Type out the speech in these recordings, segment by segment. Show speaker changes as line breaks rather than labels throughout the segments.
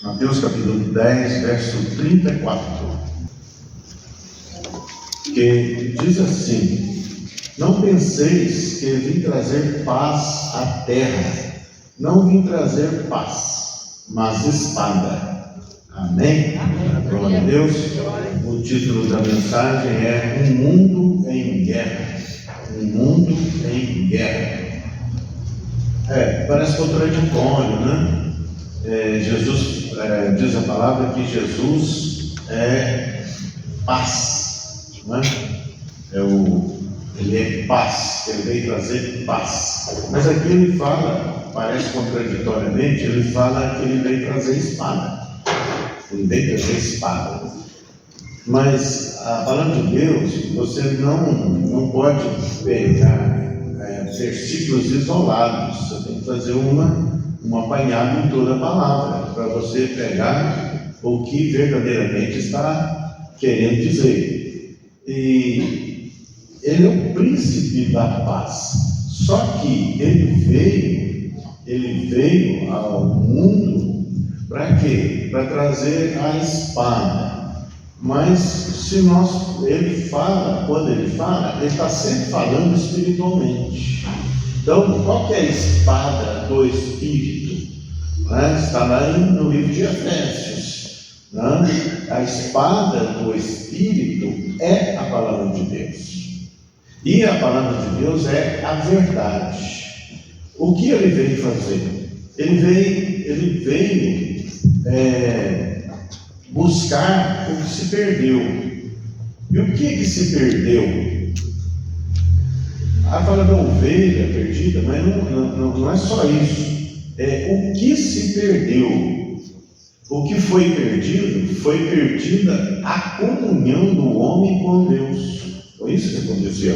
Mateus capítulo 10, verso 34, que diz assim: não penseis que eu vim trazer paz à terra. Não vim trazer paz, mas espada. Amém? Glória a Deus. O título da mensagem é Um Mundo em Guerra. Um Mundo em Guerra. Parece contraditório, né? Jesus diz a palavra que Jesus é paz, não é? Ele é paz, ele veio trazer paz. Mas aqui ele fala, parece contraditoriamente, ele fala que ele veio trazer espada. Ele veio trazer espada. Mas a palavra de Deus, você não pode pegar versículos isolados. Você tem que fazer um apanhado em toda a palavra, para você pegar o que verdadeiramente está querendo dizer. E ele é o príncipe da paz. Só que ele veio ao mundo para quê? Para trazer a espada. Mas quando ele fala, ele está sempre falando espiritualmente. Então, qual que é a espada do Espírito? Está lá no livro de Efésios. A espada do Espírito é a palavra de Deus. E a palavra de Deus é a verdade. O que ele veio fazer? Ele veio buscar o que se perdeu. E o que se perdeu? A palavra ovelha perdida, mas não é só isso. O que se perdeu. O que foi perdido? Foi perdida a comunhão do homem com Deus. Foi isso que aconteceu.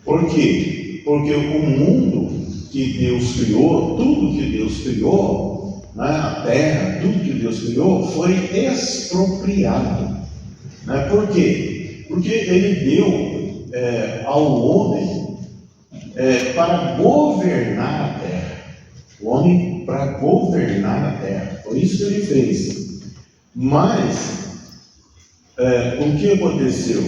Por quê? Porque o mundo que Deus criou, tudo que Deus criou, a terra, tudo que Deus criou, foi expropriado. Por quê? Porque Ele deu ao homem para governar a terra. O homem para governar a terra. Foi isso que ele fez. Mas o que aconteceu?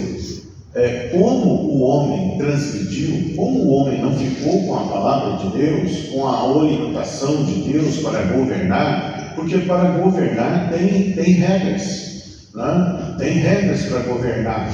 Como o homem transgrediu, como o homem não ficou com a palavra de Deus, com a orientação de Deus para governar, porque para governar tem regras, tem regras para governar,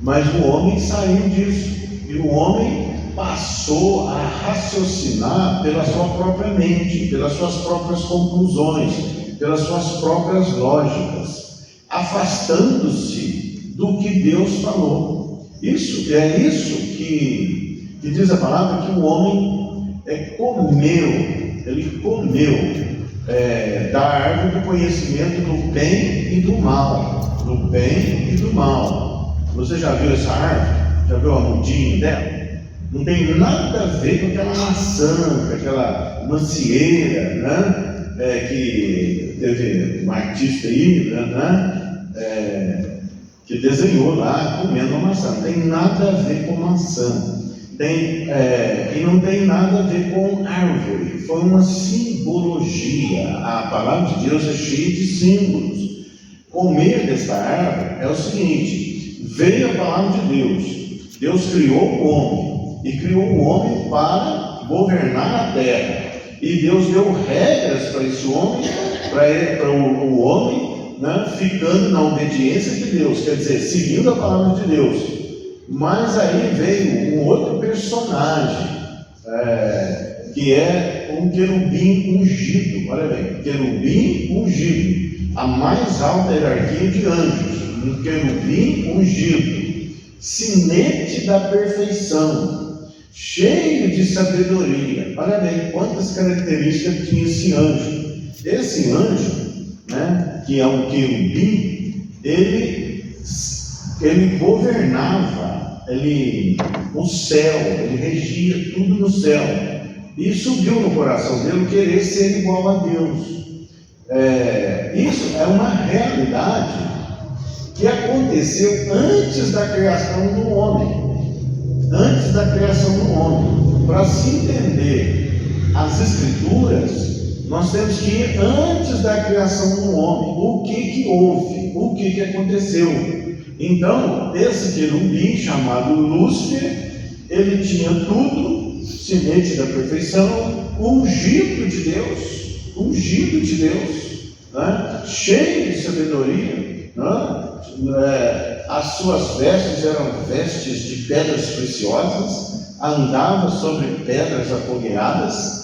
mas o homem saiu disso, e o homem passou a raciocinar pela sua própria mente, pelas suas próprias conclusões, pelas suas próprias lógicas, afastando-se do que Deus falou. Isso que diz a palavra, que o homem comeu da árvore do conhecimento do bem e do mal. Do bem e do mal. Você já viu essa árvore? Já viu a mudinha dela? Não tem nada a ver com aquela maçã, com aquela macieira, que teve um artista aí, que desenhou lá comendo uma maçã. Não tem nada a ver com maçã. E não tem nada a ver com árvore. Foi uma simbologia. A palavra de Deus é cheia de símbolos. Comer desta árvore é o seguinte: veio a palavra de Deus. Deus criou o homem. E criou o homem para governar a terra. E Deus deu regras para esse homem, para o homem, ficando na obediência de Deus, quer dizer, seguindo a palavra de Deus. Mas aí veio um outro personagem, que é um querubim ungido. Olha bem, querubim ungido, a mais alta hierarquia de anjos, um querubim ungido, sinete da perfeição, cheio de sabedoria. Olha bem, quantas características tinha esse anjo. Esse anjo, que é um querubim, ele governava o céu, ele regia tudo no céu. E subiu no coração dele querer ser igual a Deus. Isso é uma realidade que aconteceu antes da criação do homem. Para se entender as Escrituras, nós temos que ir antes da criação do homem. O que houve? O que aconteceu? Então, esse querubim chamado Lúcifer, ele tinha tudo, semente da perfeição, ungido de Deus, né? Cheio de sabedoria, né? As suas vestes eram vestes de pedras preciosas, andava sobre pedras afogueadas,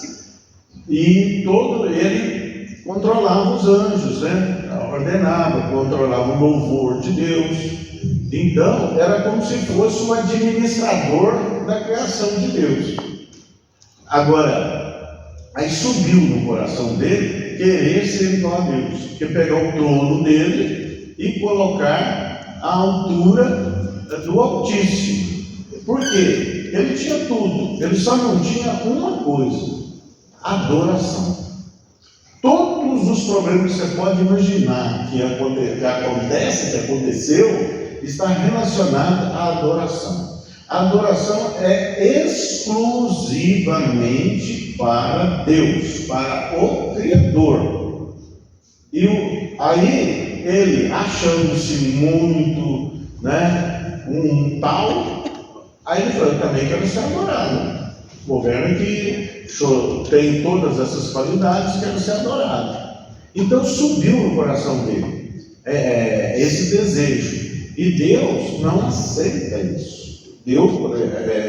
e todo ele controlava os anjos, né? Ordenava, controlava o louvor de Deus. Então, era como se fosse um administrador da criação de Deus. Agora, aí subiu no coração dele querer ser igual a Deus, que pegar o trono dele e colocar à altura do Altíssimo. Por quê? Ele tinha tudo, ele só não tinha uma coisa: adoração. Todos os problemas que você pode imaginar que aconteceu, está relacionado à adoração. A adoração é exclusivamente para Deus, para o Criador. E aí, ele, achando-se muito, né, um tal, aí ele falou: eu também quero ser adorado. O governo que tem todas essas qualidades, quero ser adorado. Então subiu no coração dele esse desejo. E Deus não aceita isso. Deus,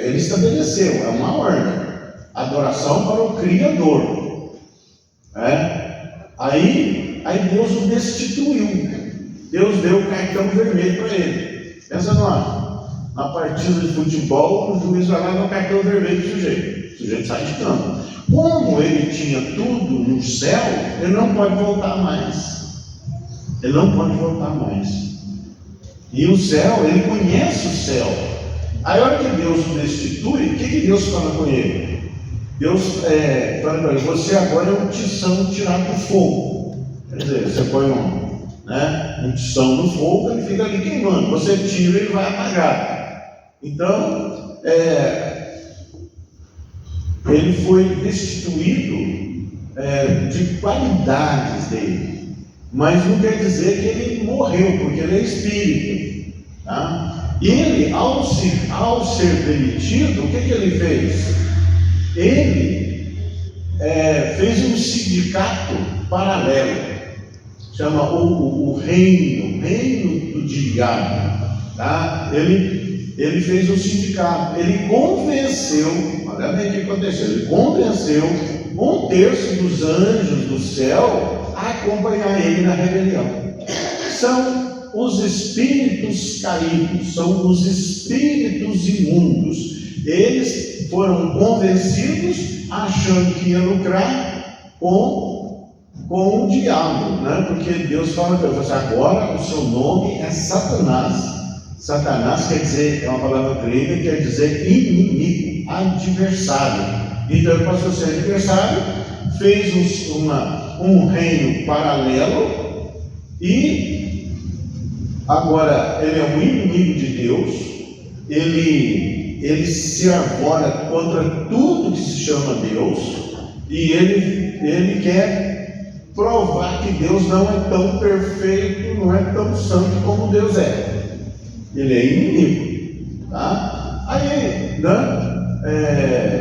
ele estabeleceu, é uma ordem: adoração para o Criador. Aí Deus o destituiu. Deus deu o cartão vermelho para ele. Pensa na partida de futebol, o juiz vai lá e dá o cartão vermelho do sujeito. O sujeito sai de campo. Como ele tinha tudo no céu, ele não pode voltar mais. Ele não pode voltar mais. E o céu, ele conhece o céu. Aí, a hora que Deus o destitui, o que Deus fala com ele? Deus fala para ele: você agora é um tição tirado do fogo. Quer dizer, você põe um tição no fogo, ele fica ali queimando. Você tira e ele vai apagar. Então, ele foi destituído de qualidades dele. Mas não quer dizer que ele morreu, porque ele é espírito, tá? E ele, ao ser demitido, o que ele fez? Ele fez um sindicato paralelo, chama o reino do diabo, tá? Ele fez um sindicato, ele convenceu, olha bem o que aconteceu, ele convenceu 1/3 dos anjos do céu a acompanhar ele na rebelião. São os espíritos caídos, são os espíritos imundos. Eles foram convencidos achando que ia lucrar com o diabo, né? Porque Deus fala para você: agora o seu nome é Satanás. Satanás quer dizer, é uma palavra grega, quer dizer inimigo, adversário. Então ele passou a ser adversário, fez um reino paralelo, e agora ele é um inimigo de Deus. Ele se arvora contra tudo que se chama Deus, e ele quer provar que Deus não é tão perfeito, não é tão santo como Deus é. Ele é inimigo, tá? Aí, né?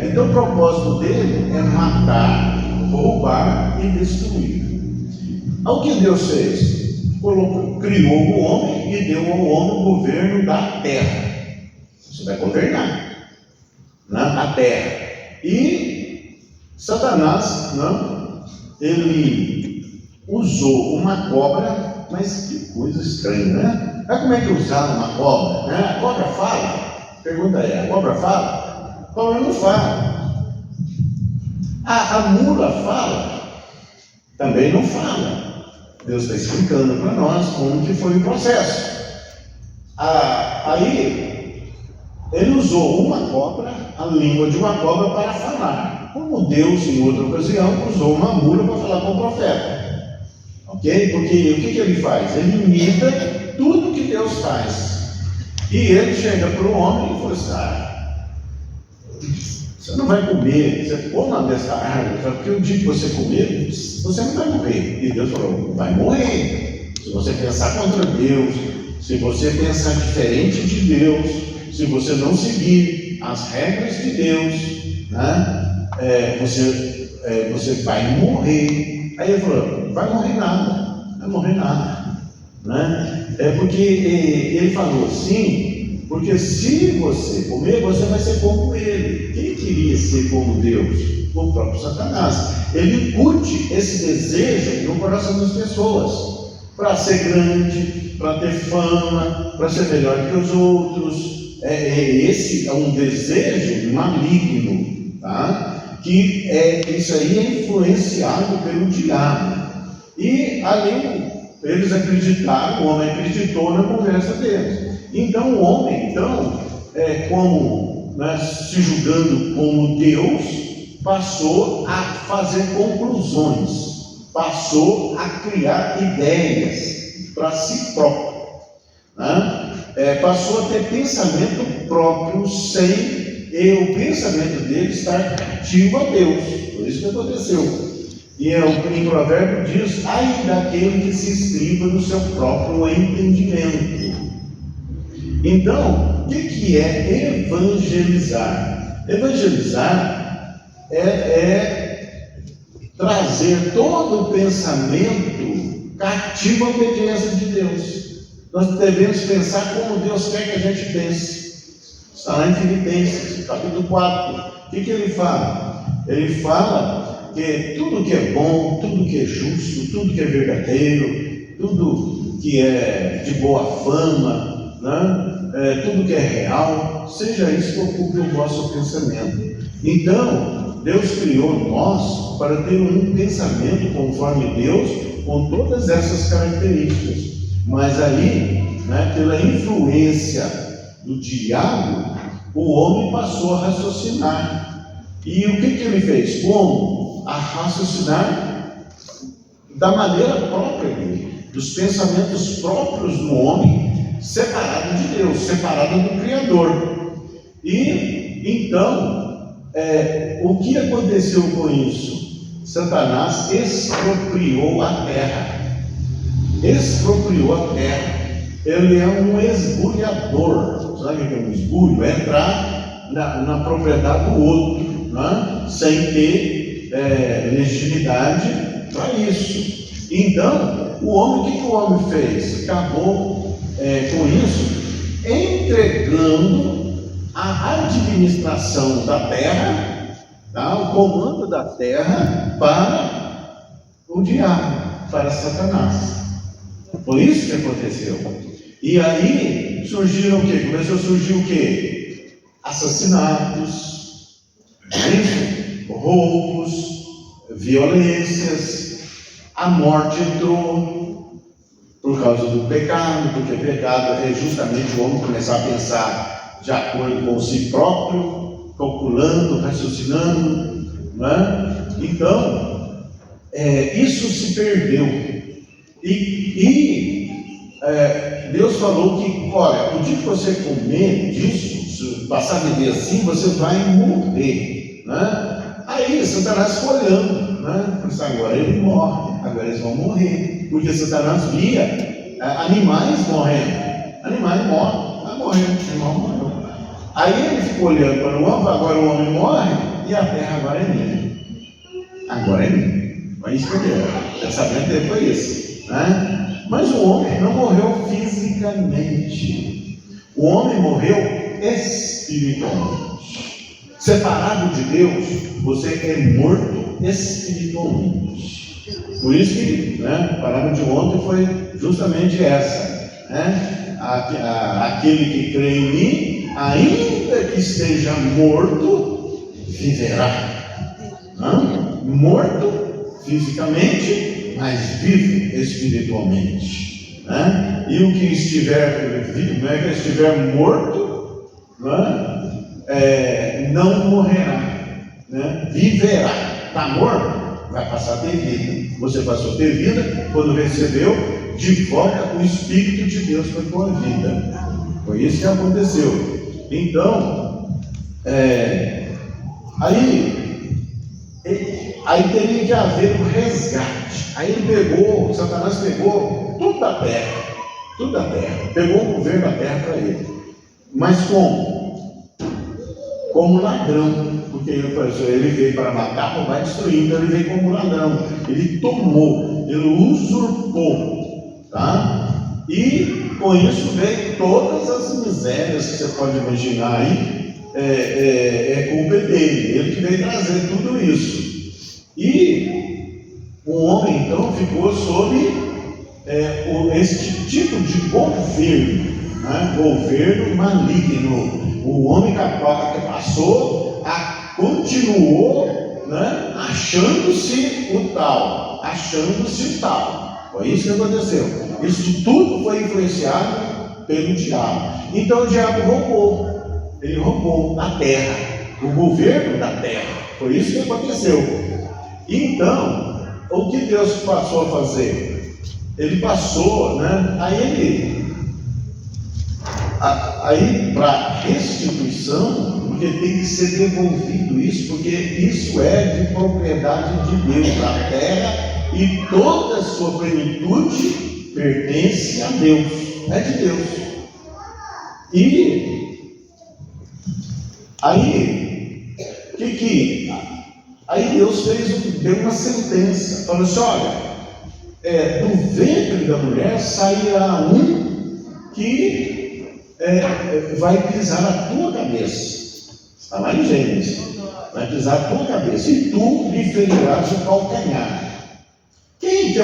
Então o propósito dele é matar, roubar e destruir. O que Deus fez? Criou o homem e deu ao homem o governo da terra. Você vai governar, né, a terra. E Satanás, né, ele usou uma cobra, mas que coisa estranha, né? Mas como é que usaram uma cobra? Né? A cobra fala? Pergunta aí: a cobra fala? A cobra não fala. A mula fala? Também não fala. Deus está explicando para nós como que foi o processo. Aí ele usou uma cobra, a língua de uma cobra, para falar, como Deus em outra ocasião usou uma mula para falar com o profeta. Ok? Porque o que ele faz? Ele imita tudo que Deus faz. E ele chega para o homem e fala assim: Você não vai comer, você coma dessa árvore, porque o dia que você comer, você não vai morrer. E Deus falou, vai morrer. Se você pensar contra Deus, se você pensar diferente de Deus, se você não seguir as regras de Deus, né, você vai morrer. Aí ele falou, vai morrer nada, vai morrer nada. Né? Porque ele falou assim, porque se você comer, você vai ser como ele. Quem queria ser como Deus? O próprio Satanás. Ele incute esse desejo no coração das pessoas, para ser grande, para ter fama, para ser melhor que os outros. Esse é um desejo maligno, tá? Que isso aí é influenciado pelo diabo. E ali eles acreditaram, o homem acreditou na conversa deles. Então o homem, se julgando como Deus, passou a fazer conclusões, passou a criar ideias para si próprio, né? Passou a ter pensamento próprio sem o pensamento dele estar cativo a Deus. Foi isso que aconteceu. E em Provérbio diz, ai daquele que se estriba no seu próprio entendimento. Então, o que é evangelizar? Evangelizar é trazer todo o pensamento cativo à obediência de Deus. Nós devemos pensar como Deus quer que a gente pense. Está lá em Filipenses, capítulo 4. O que ele fala? Ele fala que tudo que é bom, tudo que é justo, tudo que é verdadeiro, tudo que é de boa fama, né? Tudo que é real, seja isso que ocupe o vosso pensamento. Então, Deus criou nós para ter um pensamento conforme Deus, com todas essas características. Mas aí, pela influência do diabo, o homem passou a raciocinar. E o que ele fez? Como? A raciocinar da maneira própria dele, dos pensamentos próprios do homem, separado de Deus, separado do Criador. E então, o que aconteceu com isso? Satanás expropriou a terra. Expropriou a terra. Ele é um esbulhador. Sabe o que é um esbulho? É entrar na propriedade do outro, né? Sem ter legitimidade para isso. Então, o homem, o que o homem fez? Acabou com isso, entregando a administração da terra, o comando da terra, para o diabo, para Satanás. Foi isso que aconteceu. E aí surgiram o quê? Começou a surgir o quê? Assassinatos, roubos, violências, a morte entrou por causa do pecado, porque pecado é justamente o homem começar a pensar de acordo com si próprio, calculando, raciocinando, né? Então, isso se perdeu. Deus falou que, olha, o dia que você comer disso, passar a viver assim, você vai morrer, né? Aí Satanás ficou olhando, né? Porque agora ele morre, agora eles vão morrer, porque Satanás via animais morrendo, animais morrem, vai morrendo, animal morreu. Aí ele ficou olhando para o homem, agora o homem morre e a terra agora é minha. Agora é minha. Foi isso que ele era. O pensamento dele foi esse, né? Mas o homem não morreu fisicamente. O homem morreu espiritualmente. Separado de Deus, você é morto espiritualmente. Por isso que, a palavra de ontem foi justamente essa, né? Aquele que crê em mim, ainda que esteja morto, viverá. Morto fisicamente, mas vive espiritualmente, né? E o que estiver morto, não morrerá, né? Viverá. Está morto, vai passar a ter vida. Você passou a ter vida quando recebeu de volta o Espírito de Deus para a tua vida. Foi isso que aconteceu. Então, Aí teria que haver um resgate. Aí Satanás pegou tudo da terra, pegou o governo da terra para ele. Mas como? Como ladrão, porque ele veio para matar, roubar e destruir, então ele veio como ladrão. Ele tomou, ele usurpou, tá? E com isso veio todas as misérias que você pode imaginar aí, culpa dele, ele que veio trazer tudo isso. E o homem então ficou sob este tipo de governo, né? Governo maligno. O homem que passou, continuou, né? achando-se o tal. Foi isso que aconteceu. Isso tudo foi influenciado pelo diabo. Então o diabo roubou. Ele roubou a terra, o governo da terra. Foi isso que aconteceu. Então, o que Deus passou a fazer? Ele passou, né? Aí para restituição, porque tem que ser devolvido isso, porque isso é de propriedade de Deus. A terra e toda a sua plenitude pertence a Deus, é de Deus. E aí Deus deu uma sentença, falou assim: olha, do ventre da mulher sairá um que vai pisar a tua cabeça. Está lá em Gênesis. Vai pisar a tua cabeça e tu lhe ferirás o calcanhar. Quem que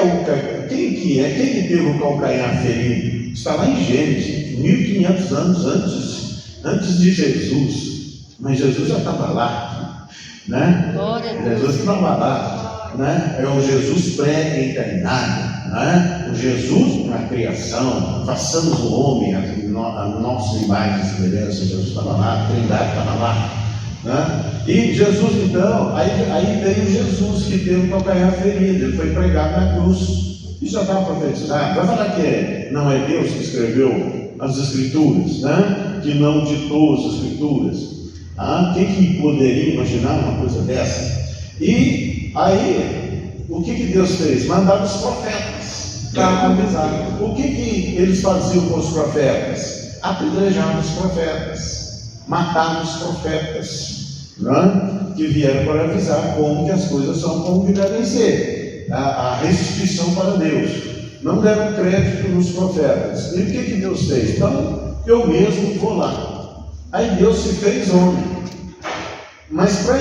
teve o calcanhar ferido? Está lá em Gênesis, 1500 anos antes de Jesus. Mas Jesus já estava lá, né? Jesus estava lá, né? É o Jesus pré-encarnado, né? O Jesus na criação, façamos o homem a nossa imagem e semelhança. Jesus estava lá, a Trindade estava lá, né? E Jesus então, aí veio Jesus que teve o calcanhar ferido, ele foi pregado na cruz. Isso já estava profetizado. Vai falar que não é Deus que escreveu as Escrituras, né? Que não ditou as Escrituras. Quem que poderia imaginar uma coisa dessa? E aí, o que Deus fez? Mandaram os profetas para avisar. O que eles faziam com os profetas? Apedrejavam os profetas, matavam os profetas, né? Que vieram para avisar como que as coisas são, como que devem ser, a restituição para Deus. Não deram crédito nos profetas. E o que Deus fez? Então, eu mesmo vou lá. Aí Deus se fez homem. Mas para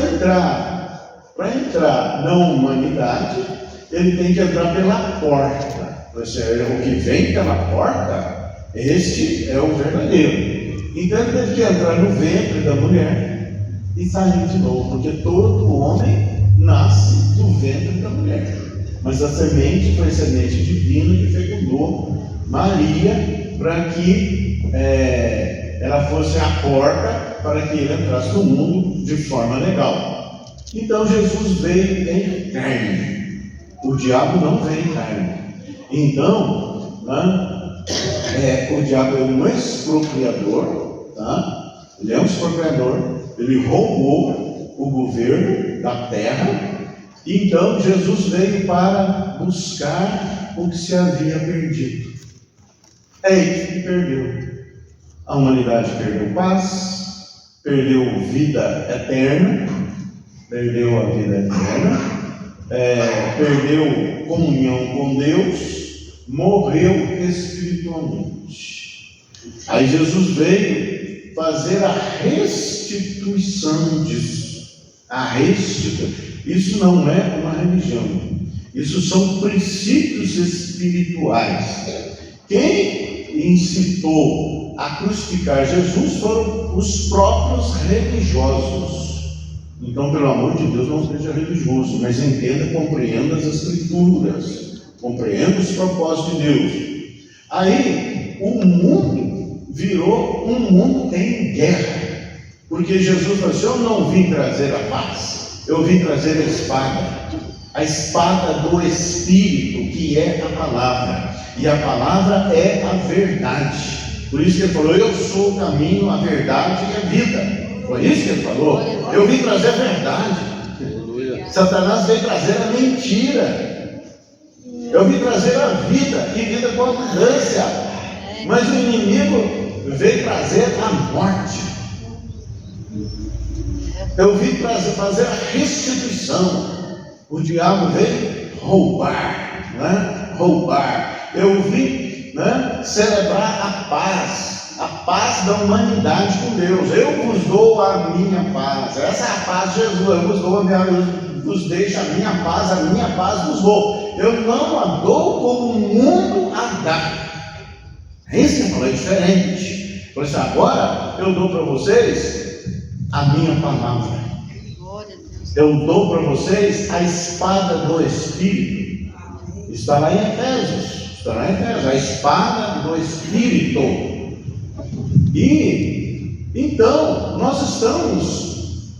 entrar na humanidade, ele tem que entrar pela porta. Ou seja, o que vem pela porta, este é o verdadeiro. Então ele teve que entrar no ventre da mulher e sair de novo, porque todo homem nasce do ventre da mulher. Mas a semente foi a semente divina que fecundou Maria para que ela fosse a porta para que ele entrasse no mundo de forma legal. Então Jesus veio em carne. O diabo não veio em carne. Então, o diabo é um expropriador, tá? Ele é um expropriador. Ele roubou o governo da terra. Então Jesus veio para buscar o que se havia perdido. É isso que perdeu. A humanidade perdeu paz, perdeu vida eterna, perdeu comunhão com Deus, morreu espiritualmente. Aí Jesus veio fazer a restituição disso. Isso não é uma religião, isso são princípios espirituais. Quem incitou a crucificar Jesus foram os próprios religiosos. Então, pelo amor de Deus, não seja religioso, mas entenda, compreenda as Escrituras, compreenda os propósitos de Deus. Aí, o mundo virou um mundo em guerra, porque Jesus falou assim: eu não vim trazer a paz, eu vim trazer a espada do Espírito, que é a palavra, e a palavra é a verdade. Por isso que ele falou: eu sou o caminho, a verdade e a vida. Foi isso que ele falou. Eu vim trazer a verdade. Satanás veio trazer a mentira. Eu vim trazer a vida e vida com abundância. Mas o inimigo veio trazer a morte. Eu vim fazer a restituição. O diabo veio roubar, né? Roubar. Eu vim, né, celebrar a paz da humanidade com Deus. Eu vos dou a minha paz. Essa é a paz de Jesus. Eu vos dou vos deixo a minha paz vos dou. Eu não a dou como o mundo a dá. É isso que eu falei, diferente. Por isso, agora eu dou para vocês a minha palavra. Eu dou para vocês a espada do Espírito. Está lá em Efésios. A espada do Espírito. E então nós estamos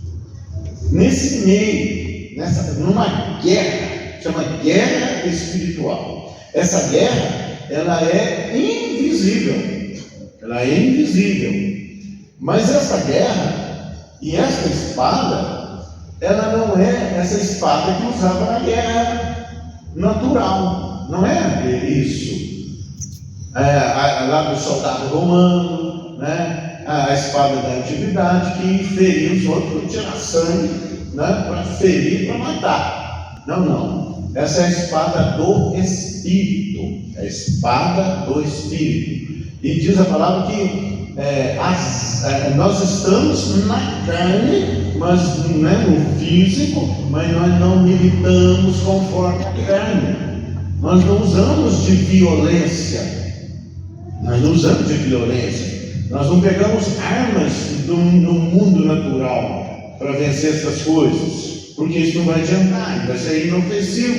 nesse meio, numa guerra, chama guerra espiritual. Essa guerra, ela é invisível. Mas essa guerra e essa espada, ela não é essa espada que usava na guerra natural. Não é isso. Lá do soldado romano, né? A espada da antiguidade que feria os outros, tirar sangue, né? Para ferir, para matar. Não. Essa é a espada do Espírito. É a espada do Espírito. E diz a palavra que nós estamos na carne, mas não é no físico, mas nós não militamos conforme a carne. Nós não usamos de violência. Nós não pegamos armas no mundo natural para vencer essas coisas, porque isso não vai adiantar, vai ser inofensivo,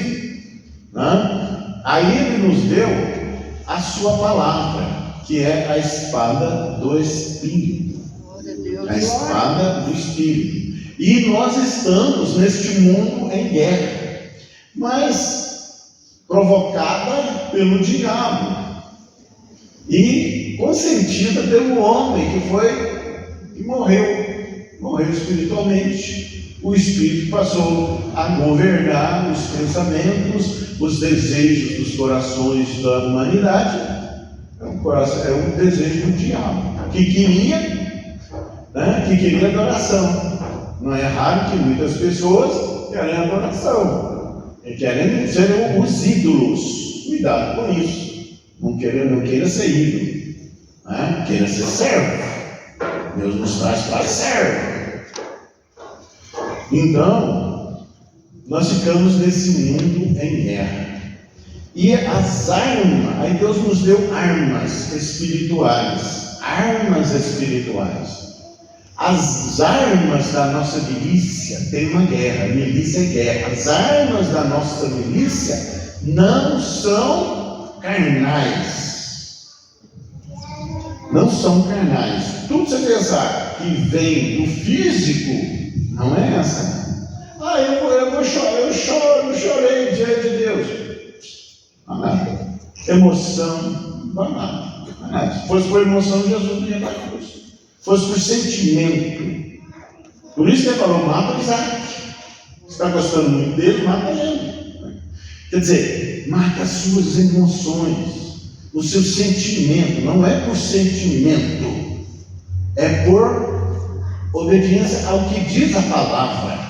né? Aí Ele nos deu a sua palavra, que é a espada do Espírito. A espada do Espírito. E nós estamos neste mundo em guerra, mas provocada pelo diabo e consentida pelo homem que morreu espiritualmente. O Espírito passou a governar os pensamentos, os desejos dos corações da humanidade. É um desejo do diabo, que queria adoração. Não é raro que muitas pessoas querem adoração, querem ser os ídolos. Cuidado com isso. Não queira ser ídolo, né? Queira ser servo. Deus nos traz para servo. Então, nós ficamos nesse mundo em guerra. E as armas, aí Deus nos deu armas espirituais. As armas da nossa milícia, tem uma guerra, milícia é guerra. As armas da nossa milícia não são carnais. Tudo que você pensar que vem do físico, não é essa. Eu chorei diante de Deus. Não nada. Emoção, não nada. Se fosse por emoção, Jesus não ia para a cruz. Se fosse por sentimento. Por isso que ele falou, mata Isaac. Se está gostando muito dele, mata ele. Quer dizer, mata as suas emoções, o seu sentimento. Não é por sentimento, é por obediência ao que diz a palavra.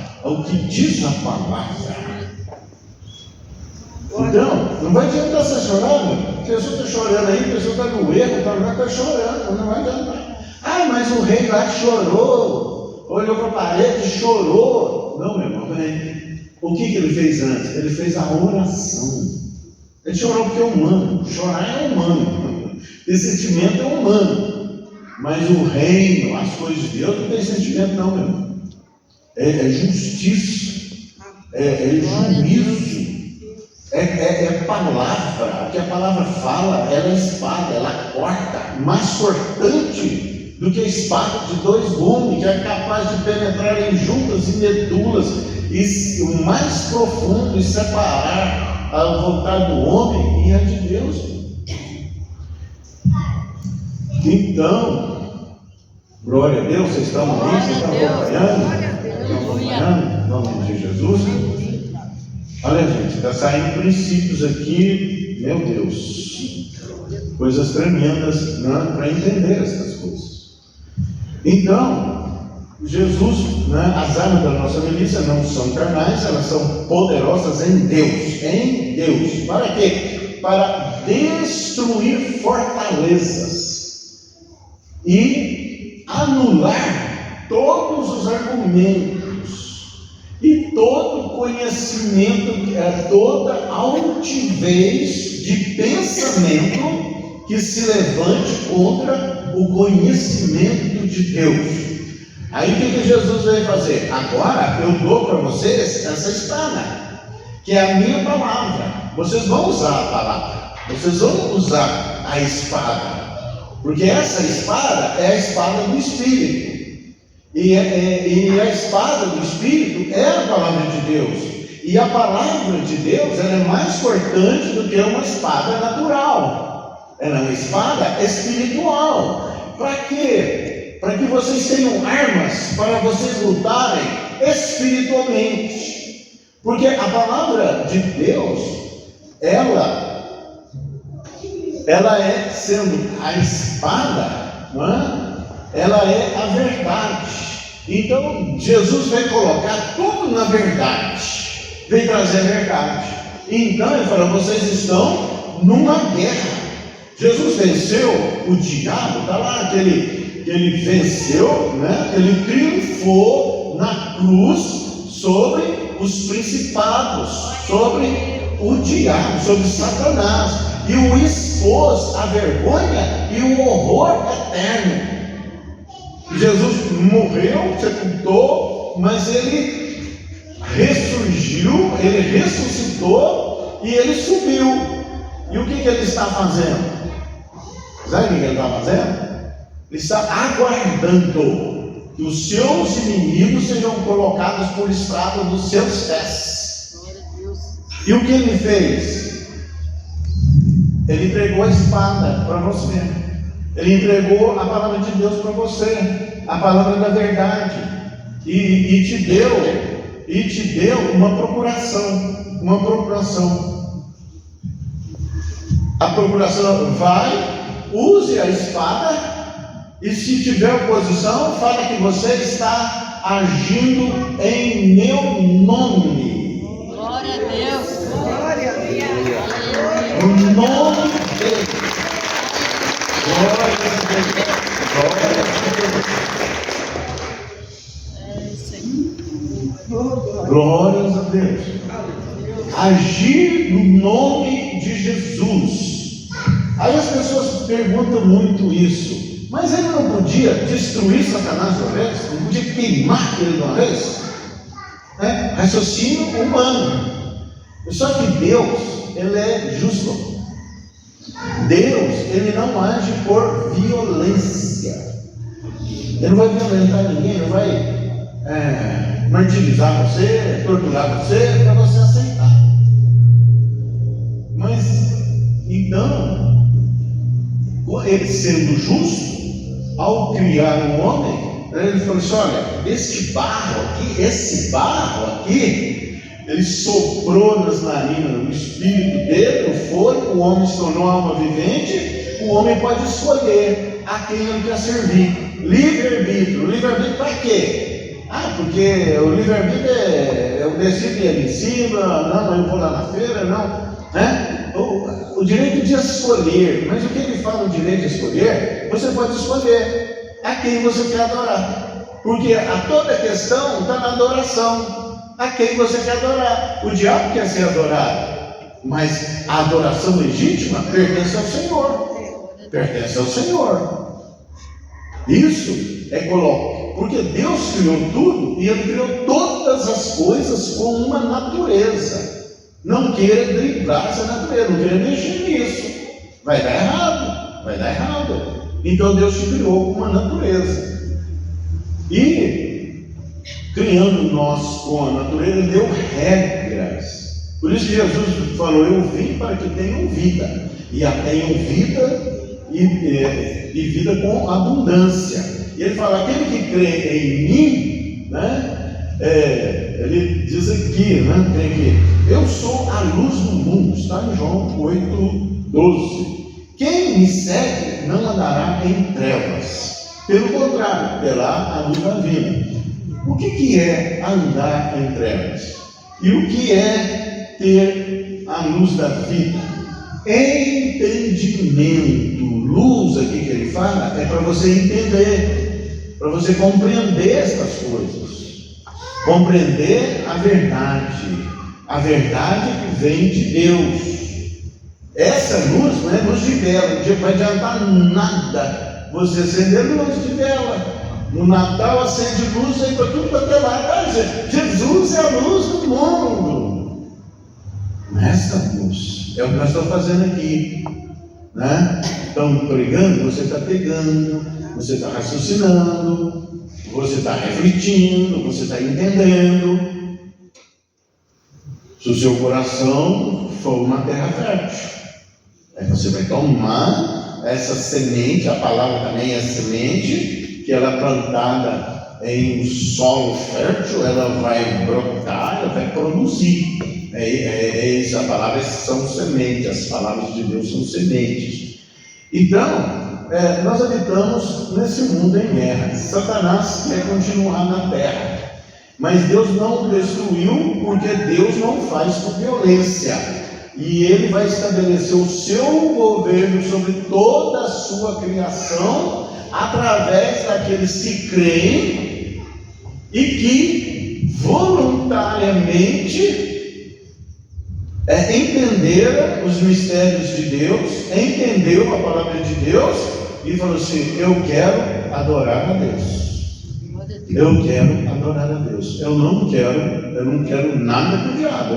Então, não vai adiantar você chorar. A pessoa está chorando aí, a pessoa está no erro, está chorando, não vai adiantar. Mas o rei lá chorou, olhou para a parede e chorou. Não, meu irmão, o que ele fez antes? Ele fez a oração. Ele chorou porque é humano. Chorar é humano. Esse sentimento é humano. Mas o reino, as coisas de Deus, não tem sentimento não, meu irmão. É justiça, é juízo. É palavra. O que a palavra fala, ela é espada, ela corta. Mais cortante do que a espada de dois gumes, que é capaz de penetrar em juntas e medulas, e o mais profundo, e separar a vontade do homem e a de Deus. Então, glória a Deus, vocês estão aí, vocês estão acompanhando? acompanhando? Em nome de Jesus. Olha, gente, está saindo princípios aqui, meu Deus, coisas tremendas, né, para entender essas coisas. Então, Jesus, né, as armas da nossa milícia não são carnais, elas são poderosas em Deus. Em Deus. Para quê? Para destruir fortalezas e anular todos os argumentos e todo conhecimento, toda altivez de pensamento que se levante contra o conhecimento de Deus. Aí o que Jesus veio fazer? Agora eu dou para vocês essa espada, que é a minha palavra. Vocês vão usar a palavra, vocês vão usar a espada, porque essa espada é a espada do Espírito. E a espada do Espírito é a palavra de Deus. E a palavra de Deus, ela é mais cortante do que uma espada natural. Ela é uma espada espiritual. Para quê? Para que vocês tenham armas para vocês lutarem espiritualmente. Porque a palavra de Deus, ela é, sendo a espada, não é? Ela é a verdade. Então Jesus veio colocar tudo na verdade, veio trazer a verdade. Então ele falou: vocês estão numa guerra. Jesus venceu o diabo, está lá que ele venceu, né? Ele triunfou na cruz sobre os principados, sobre o diabo, sobre Satanás, e o expôs à vergonha e o horror eterno. Jesus morreu, sepultou, mas ele ressurgiu, ele ressuscitou e ele subiu. E o que ele está fazendo? Sabe o que ele está fazendo? Ele está aguardando que os seus inimigos sejam colocados por estrada dos seus pés. E o que ele fez? Ele entregou a espada para você. Ele entregou a palavra de Deus para você, a palavra da verdade, e te deu uma procuração. A procuração vai, use a espada, e se tiver oposição, fala que você está agindo em meu nome.
Glória a Deus.
Glória a Deus.
No nome dele. Glória a Deus. Glória a Deus. Glórias a Deus. Agir no nome de Jesus. Aí as pessoas perguntam muito isso. Mas ele não podia destruir Satanás de uma vez? Não podia queimar ele de uma vez? Raciocínio humano. Só que Deus, ele é justo. Deus, ele não age por violência. Ele não vai violentar ninguém, não vai martirizar você, torturar você, para você aceitar. Mas, então, ele sendo justo, ao criar um homem, ele falou assim: olha, esse barro aqui, ele soprou nas narinas, o espírito dele, o fôlego, o homem se tornou alma vivente. O homem pode escolher a quem ele quer servir. Livre-arbítrio. Livre-arbítrio para quê? Porque o livre-arbítrio eu decido ir ali em cima, não, eu vou lá na feira, não. O direito de escolher. Mas o que ele fala, o direito de escolher? Você pode escolher a quem você quer adorar. Porque toda questão está na adoração. A quem você quer adorar. O diabo quer ser adorado, mas a adoração legítima pertence ao Senhor. Pertence ao Senhor. Isso é colocar, porque Deus criou tudo e Ele criou todas as coisas com uma natureza. Não queira driblar essa natureza, não queira mexer nisso. Vai dar errado. Então Deus te criou com uma natureza. E criando nós com a natureza, Ele deu regras. Por isso que Jesus falou: eu vim para que tenham vida, e a tenham vida e vida com abundância. E Ele fala: aquele que crê em mim, Ele diz aqui, né, tem aqui, eu sou a luz do mundo, está em João 8:12. Quem me segue não andará em trevas, pelo contrário, terá a luz da vida. O que é andar em trevas? E o que é ter a luz da vida? Entendimento. Luz aqui que ele fala é para você entender, para você compreender essas coisas, compreender a verdade que vem de Deus. Essa luz não é luz de vela, não vai adiantar nada você acender luz de vela. No Natal acende luz aí para tudo quanto é lado. Jesus é a luz do mundo. Essa luz é o que nós estamos fazendo aqui, né? Estamos pregando, você está pegando, você está raciocinando, você está refletindo, você está entendendo. Se o seu coração for uma terra fértil, aí você vai tomar essa semente, a palavra também é semente, que ela é plantada em um solo fértil, ela vai brotar, ela vai produzir. Isso, a palavra são sementes, as palavras de Deus são sementes. Então, nós habitamos nesse mundo em guerra. Satanás quer continuar na terra, mas Deus não o destruiu, porque Deus não faz com violência. E Ele vai estabelecer o seu governo sobre toda a sua criação, através daqueles que creem e que voluntariamente entenderam os mistérios de Deus, entendeu a palavra de Deus e falou assim: eu quero adorar a Deus. Eu quero adorar a Deus. Eu não quero nada com o diabo.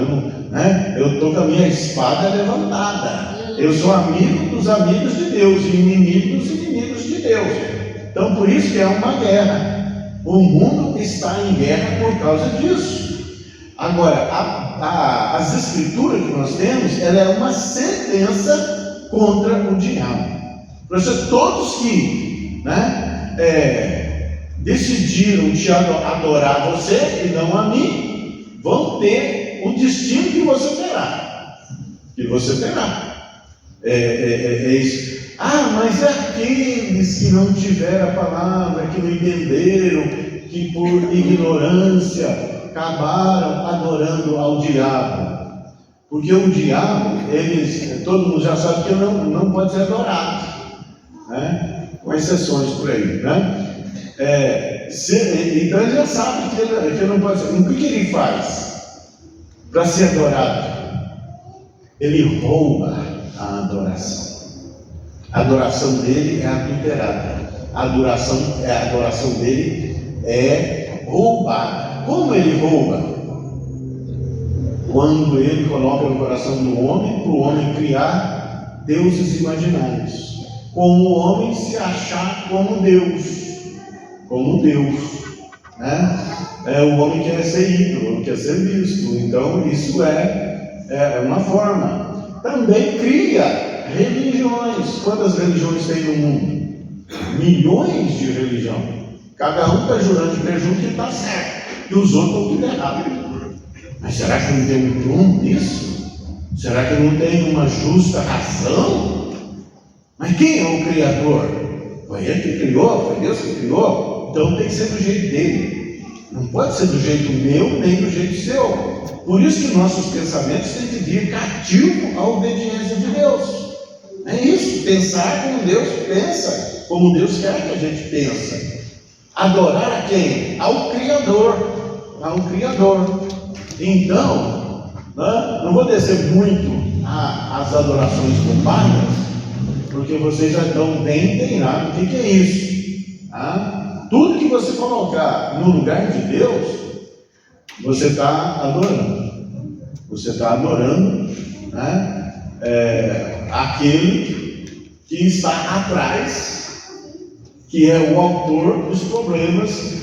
Eu estou com a minha espada levantada. Eu sou amigo dos amigos de Deus e inimigo dos inimigos de Deus. Então, por isso que é uma guerra. O mundo está em guerra por causa disso. Agora, as escrituras que nós temos, ela é uma sentença contra o diabo. Por isso, todos que decidiram te adorar você e não a mim, vão ter o destino que você terá. É isso. Mas aqueles que não tiveram a palavra, que não entenderam, que por ignorância acabaram adorando ao diabo. Porque o diabo, todo mundo já sabe que não pode ser adorado, né? Com exceções por aí, né? Então ele já sabe que ele não pode ser. O que ele faz para ser adorado? Ele rouba a adoração. A adoração dele é adulterada. A adoração dele é roubada. Como ele rouba? Quando ele coloca no coração do homem, para o homem criar deuses imaginários, como o homem se achar como Deus, né? O homem quer ser ídolo, quer ser visto. Então isso é uma forma. Também cria religiões. Quantas religiões tem no mundo? Milhões de religiões. Cada um está jurando de pé junto que está certo, e os outros estão tudo errado. Mas será que não tem um prumo nisso? Será que não tem uma justa razão? Mas quem é o Criador? Foi Ele que criou? Foi Deus que criou? Então tem que ser do jeito dele. Não pode ser do jeito meu, nem do jeito seu. Por isso que nossos pensamentos têm que vir cativo à obediência de Deus. É isso, pensar como Deus pensa, como Deus quer que a gente pense. Adorar a quem? Ao Criador. Então, não vou descer muito as adorações culpadas, porque vocês já estão bem inteirados do que é isso. Tudo que você colocar no lugar de Deus, você está adorando. Você está adorando, aquele que está atrás, que é o autor dos problemas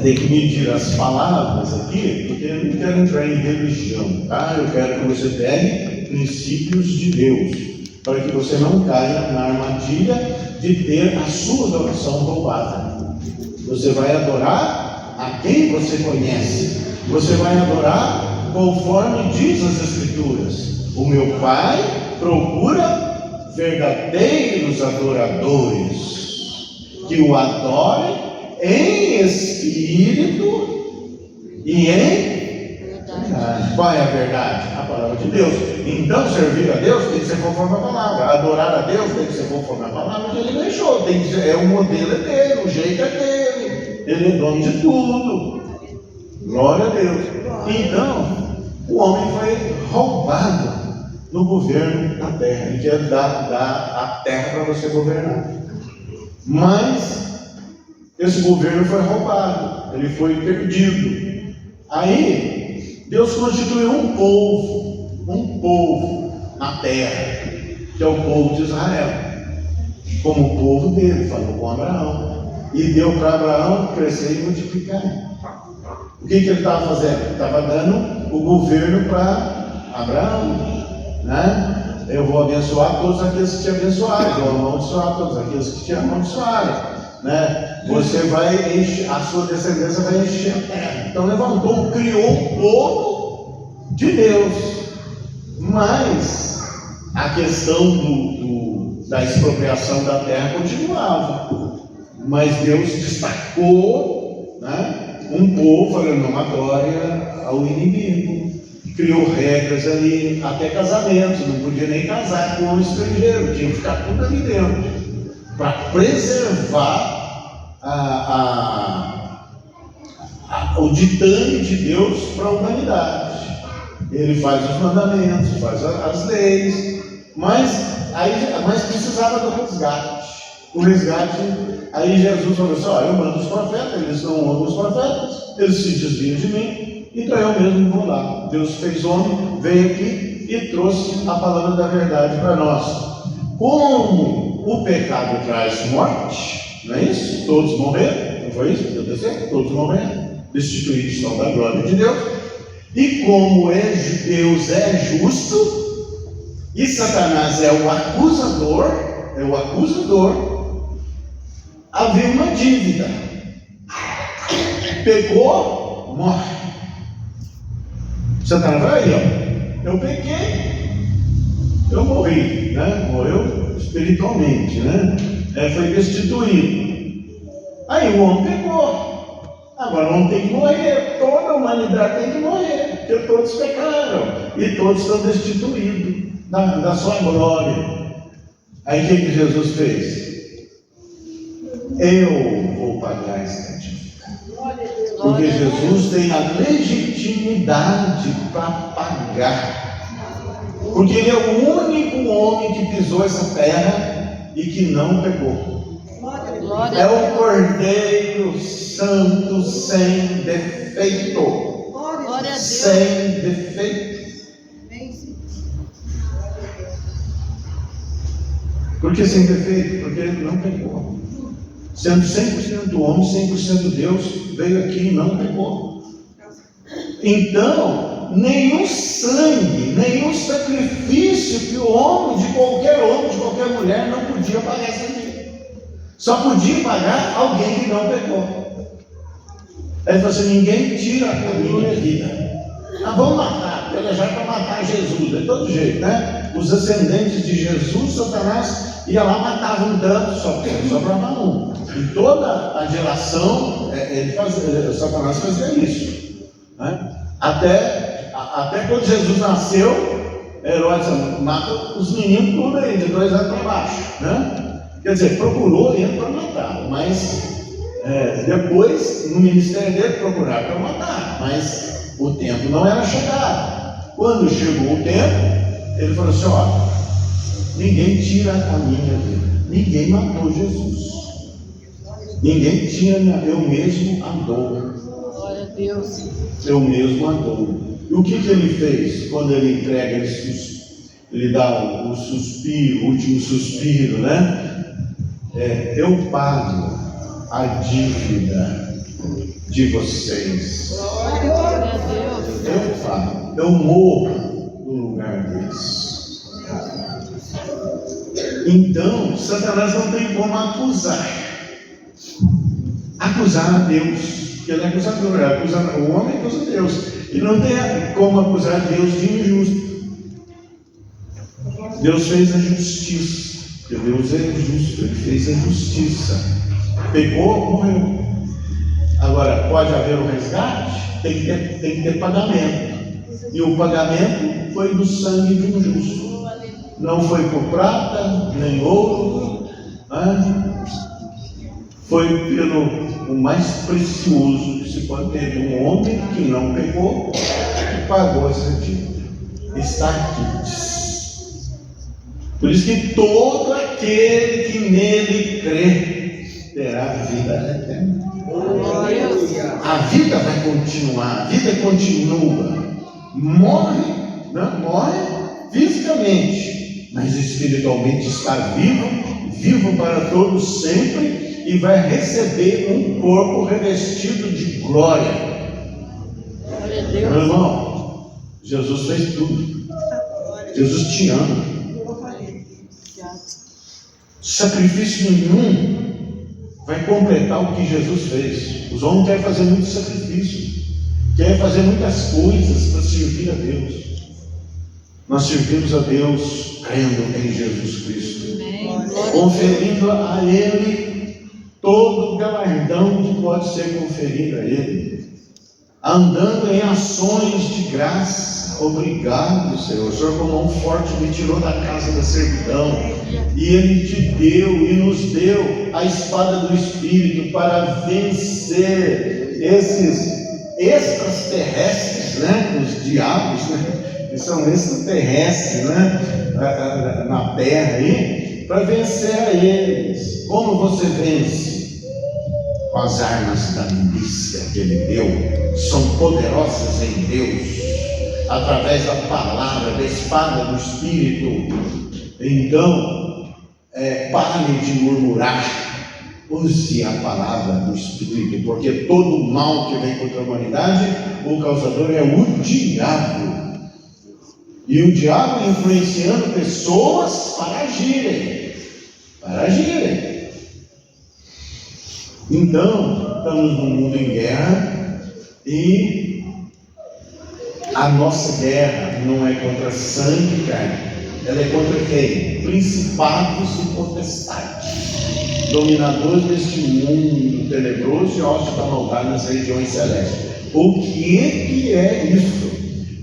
tem que medir as palavras aqui, porque eu não quero entrar em religião, tá? Eu quero que você pegue princípios de Deus, para que você não caia na armadilha de ter a sua adoração roubada. Você vai adorar a quem você conhece. Você vai adorar conforme diz as Escrituras. O meu Pai procura verdadeiros adoradores, que o adorem em espírito e em verdade. Qual é a verdade? A palavra de Deus. Então, servir a Deus tem que ser conforme a palavra. Adorar a Deus tem que ser conforme a palavra que Ele deixou. Tem que ser, o modelo é dele, o jeito é dele. Ele é dono de tudo. Glória a Deus. Então, o homem foi roubado no governo da terra. Ele quer dar a terra para você governar. Mas esse governo foi roubado. Ele foi perdido. Aí, Deus constituiu um povo na terra, que é o povo de Israel, como o povo dele, falou com Abraão, e deu para Abraão crescer e multiplicar. O que ele estava fazendo? Ele estava dando o governo para Abraão, né? Eu vou abençoar todos aqueles que te abençoarem, eu vou amaldiçoar todos aqueles que te amaldiçoarem, né? Você vai encher, a sua descendência vai encher a terra. Então levantou, criou um povo de Deus. Mas a questão da expropriação da terra continuava. Mas Deus destacou, né, um povo falando uma glória ao inimigo. Criou regras ali, até casamentos, não podia nem casar com um estrangeiro, tinha que ficar tudo ali dentro, para preservar o ditame de Deus para a humanidade. Ele faz os mandamentos, faz as leis, mas precisava do resgate. O resgate, aí Jesus falou assim: ó, eu mando os profetas, eles não ouvem os profetas, eles se desviam de mim, então eu mesmo vou lá. Deus fez homem, veio aqui e trouxe a palavra da verdade para nós. Como o pecado traz morte, não é isso? Todos morreram, não foi isso que aconteceu? Todos morreram, destituídos estão da glória de Deus. E como Deus é justo, e Satanás é o acusador, havia uma dívida. Pegou, morre. Satanás vai aí, ó. Eu pequei, eu morri, né? Morreu espiritualmente, né? Foi destituído. Aí o homem pegou. Agora não tem que morrer, toda a humanidade tem que morrer, porque todos pecaram e todos estão destituídos da sua glória. Aí o que Jesus fez? Eu vou pagar essa dívida, porque Jesus tem a legitimidade para pagar, porque Ele é o único homem que pisou essa terra e que não pecou. É o Cordeiro Santo sem defeito. Sem defeito. Por que sem defeito? Porque ele não pecou. Sendo 100% homem, 100% Deus, veio aqui e não pecou. Então, nenhum sangue, nenhum sacrifício que o homem, de qualquer mulher, não podia pagar essa dívida. Só podia pagar alguém que não pecou. Aí ele falou assim: ninguém tira a minha vida. Vamos matar, pelejar para matar Jesus, de todo jeito, né? Os ascendentes de Jesus, Satanás ia lá, matava um tanto, só para um. E toda a geração, Satanás fazia isso, né? Até quando Jesus nasceu, Herodes mata os meninos tudo aí, de 2 anos para baixo, né? Quer dizer, procurou ele para matar, mas depois, no ministério dele, procuraram para matar, mas o tempo não era chegado. Quando chegou o tempo, ele falou assim: ó, ninguém tira a minha vida, ninguém matou Jesus, ninguém tira, eu mesmo a dou.
Glória a Deus.
Eu mesmo a dou. E o que ele fez quando ele entrega ele dá o suspiro, o último suspiro, né? Eu pago a dívida de vocês.
Glória a Deus.
Eu pago, eu morro no lugar deles. Então, Satanás não tem como acusar. A acusar a Deus, porque ele é acusador, o homem acusa Deus, e não tem como acusar Deus de injusto. Deus fez a justiça, porque Deus é justo, ele fez a justiça, pegou, morreu. Agora, pode haver um resgate? Tem que ter pagamento, e o pagamento foi do sangue de um justo, não foi por prata, nem ouro, foi pelo o mais precioso que se pode ter, de um homem que não pegou e pagou essa dívida. Está aqui. Por isso que todo aquele que nele crê terá vida eterna. A vida vai continuar, a vida continua. Morre fisicamente, mas espiritualmente está vivo para todos sempre, e vai receber um corpo revestido de glória. Meu irmão, Jesus fez tudo. Jesus te ama. Sacrifício nenhum vai completar o que Jesus fez. Os homens querem fazer muito sacrifício, querem fazer muitas coisas para servir a Deus. Nós servimos a Deus crendo em Jesus Cristo, conferindo a Ele todo o galardão que pode ser conferido a Ele, andando em ações de graça. Obrigado, Senhor. O Senhor com mão forte me tirou da casa da servidão, e Ele te deu e nos deu a espada do Espírito para vencer esses extraterrestres, os diabos, que são extraterrestres, na terra aí, para vencer a eles. Como você vence? Com as armas da milícia que Ele deu, são poderosas em Deus, através da palavra, da espada do Espírito. Então, pare de murmurar, use a palavra do Espírito, porque todo o mal que vem contra a humanidade, o causador é o diabo. E o diabo influenciando pessoas para agirem. Então, estamos num mundo em guerra, e a nossa guerra não é contra sangue e carne, ela é contra quem? Principados e potestades, dominadores deste mundo tenebroso e hostes da maldade nas regiões celestes. O que é isso?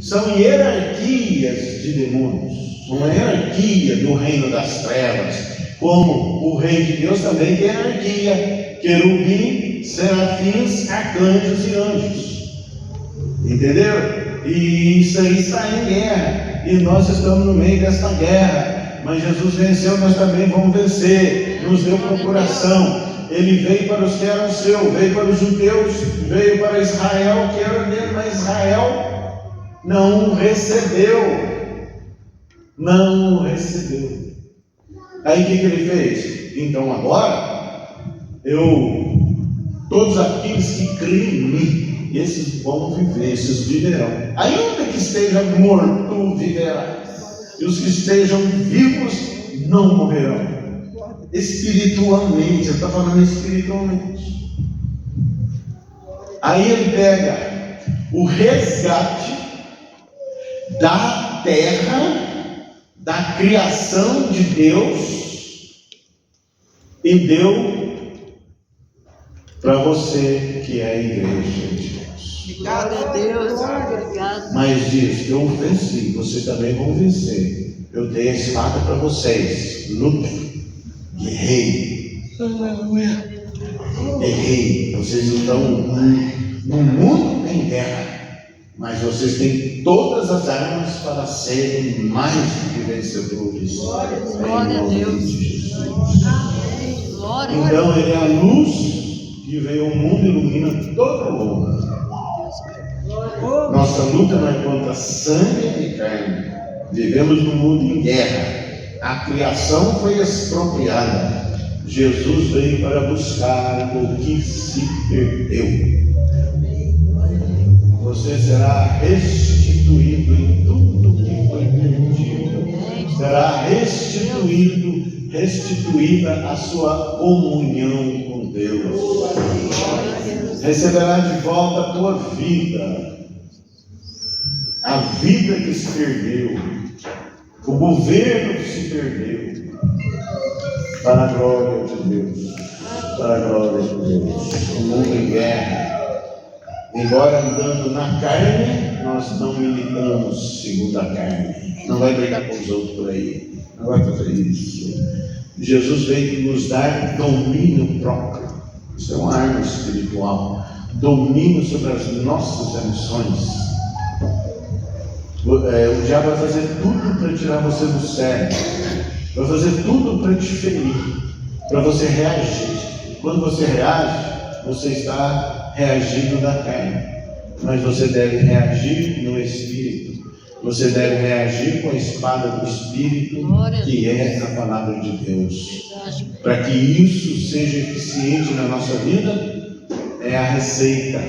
São hierarquias de demônios, uma hierarquia do reino das trevas, como o reino de Deus também tem hierarquia: querubim, serafins, arcanjos e anjos. Entendeu? E isso aí está em guerra, e nós estamos no meio desta guerra, mas Jesus venceu, nós também vamos vencer. Nos deu procuração. Ele veio para os que eram seus, veio para os judeus, veio para Israel, que era dele, mas Israel não o recebeu. Aí o que ele fez? Então agora, todos aqueles que creem em mim, esses vão viver, esses viverão. Ainda que esteja morto, viverá. E os que estejam vivos não morrerão. Espiritualmente, ele está falando espiritualmente. Aí ele pega o resgate da terra, da criação de Deus, e deu para você que é a igreja de Deus.
Glória a Deus, obrigado.
Mas diz: eu venci, vocês também vão vencer. Eu dei a espada para vocês. Lutem, guerreiem. Guerreiem. Vocês estão no mundo em guerra, mas vocês têm todas as armas para serem mais do que vencedores.
Glória a Deus. Glória.
Então Ele é a luz que veio ao mundo e ilumina todo o mundo. Nossa luta não é contra sangue e carne. Vivemos num mundo em guerra. A criação foi expropriada. Jesus veio para buscar o que se perdeu. Você será restituído em tudo que foi perdido. Será restituída a sua comunhão com Deus. receberá de volta a tua vida, a vida que se perdeu, o governo que se perdeu, para a glória de Deus, para a glória de Deus. O mundo em guerra, embora andando na carne, nós não militamos segundo a carne. Não vai brigar com os outros por aí, não vai fazer isso. Jesus veio nos dar domínio próprio. Isso é uma arma espiritual. Domínio sobre as nossas emoções. O diabo vai fazer tudo para tirar você do sério. Vai fazer tudo para te ferir, para você reagir. Quando você reage, você está reagindo da carne. Mas você deve reagir no Espírito. Você deve reagir com a espada do Espírito, que é a palavra de Deus. Para que isso seja eficiente na nossa vida, é a receita.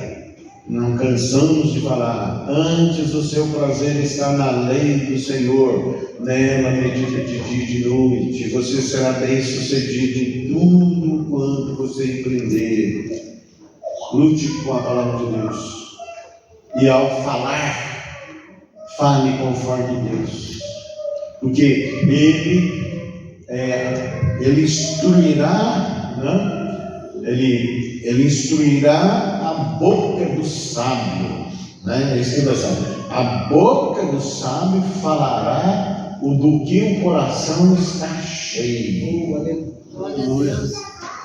Não cansamos de falar: antes o seu prazer está na lei do Senhor, nela medita de dia e de noite, você será bem sucedido em tudo quanto você empreender. Lute com a palavra de Deus, e ao falar, fale conforme Deus, porque Ele instruirá, né? Ele instruirá a boca do sábio, né? É isso que Deus sabe. A boca do sábio falará do que o coração está cheio.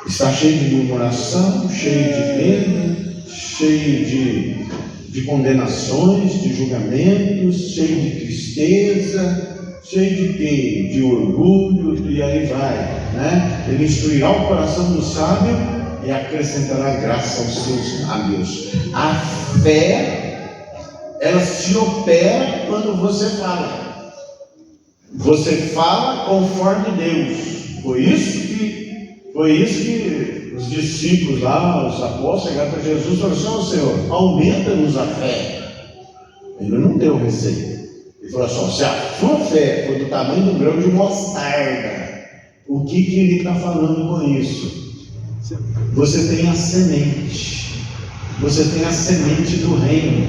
Está cheio de murmuração, cheio de medo, cheio de condenações, de julgamentos, cheio de tristeza, cheio de quê? De orgulho, e aí vai, né? Ele instruirá o coração do sábio e acrescentará graça aos seus lábios. A fé, ela se opera quando você fala. Você fala conforme Deus. Foi isso que os discípulos lá, os apóstolos, chegaram para Jesus e falaram: Senhor, aumenta-nos a fé. Ele não deu receita. Ele falou assim: se a sua fé for do tamanho do grão de mostarda, o que ele está falando com isso? Você tem a semente. Você tem a semente do reino.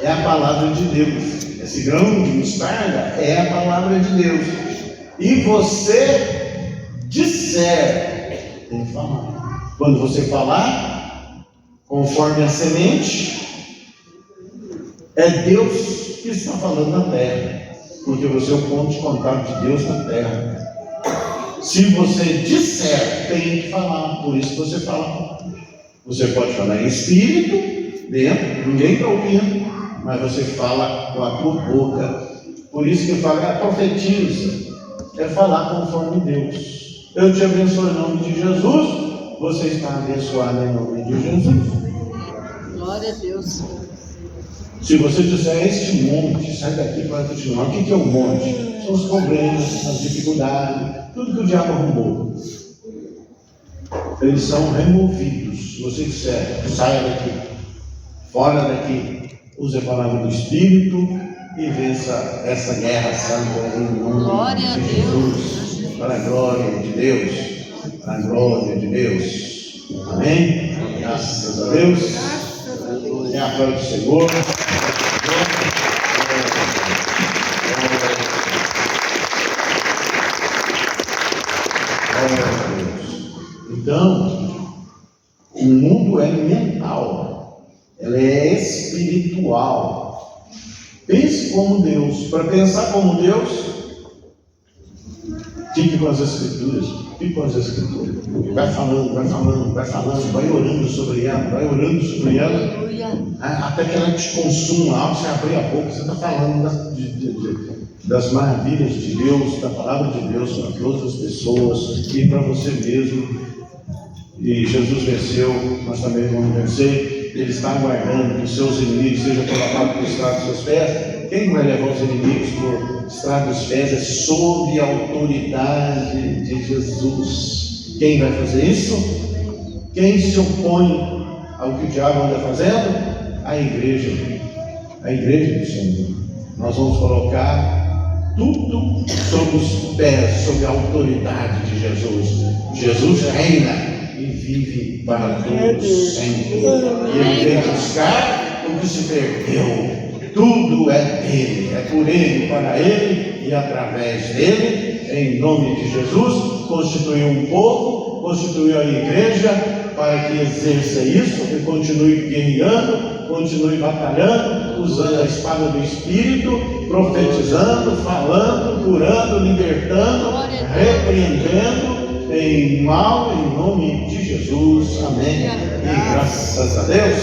É a palavra de Deus. Esse grão de mostarda é a palavra de Deus. E você disser, tem que falar. Quando você falar, conforme a semente, é Deus que está falando na terra, porque você é o ponto de contato de Deus na terra. Se você disser, tem que falar. Por isso você fala. Você pode falar em espírito, dentro, ninguém está ouvindo, mas você fala com a tua boca. Por isso que fala, profetiza, é falar conforme Deus. Eu te abençoo em nome de Jesus. Você está abençoado em nome de Jesus.
Glória a Deus.
Se você disser: este monte, sai daqui para continuar. O que é o monte? São os problemas, as dificuldades, tudo que o diabo arrumou. Eles são removidos. Se você disser: saia daqui, fora daqui, use a palavra do Espírito e vença essa guerra santa em nome de Jesus. Para a glória de Deus, para a glória de Deus. Amém? Graças a Deus. E a glória do Senhor. Então, o mundo é mental, ela é espiritual. Pense como Deus. Para pensar como Deus, fique com as Escrituras. Fique com as Escrituras. Vai falando, vai orando sobre ela, até que ela te consuma. Ao você abrir a boca, você está falando das maravilhas de Deus, da palavra de Deus para todas as pessoas e para você mesmo. E Jesus venceu, nós também vamos vencer. Ele está aguardando que os seus inimigos sejam colocados por estrado dos seus pés. Quem vai levar os inimigos por estrado dos pés é sob a autoridade de Jesus. Quem vai fazer isso? Quem se opõe ao que o diabo anda fazendo? A igreja do Senhor. Nós vamos colocar tudo sob os pés, sob a autoridade de Jesus. Jesus reina e vive para todo sempre. E ele vem buscar o que se perdeu. Tudo é dele, é por ele, para ele e através dele, em nome de Jesus. Constituiu um povo, constituiu a igreja para que exerça isso e continue guerreando, continue batalhando, usando a espada do Espírito, profetizando, falando, curando, libertando, repreendendo em mal, em nome de Jesus. Amém. E graças a Deus.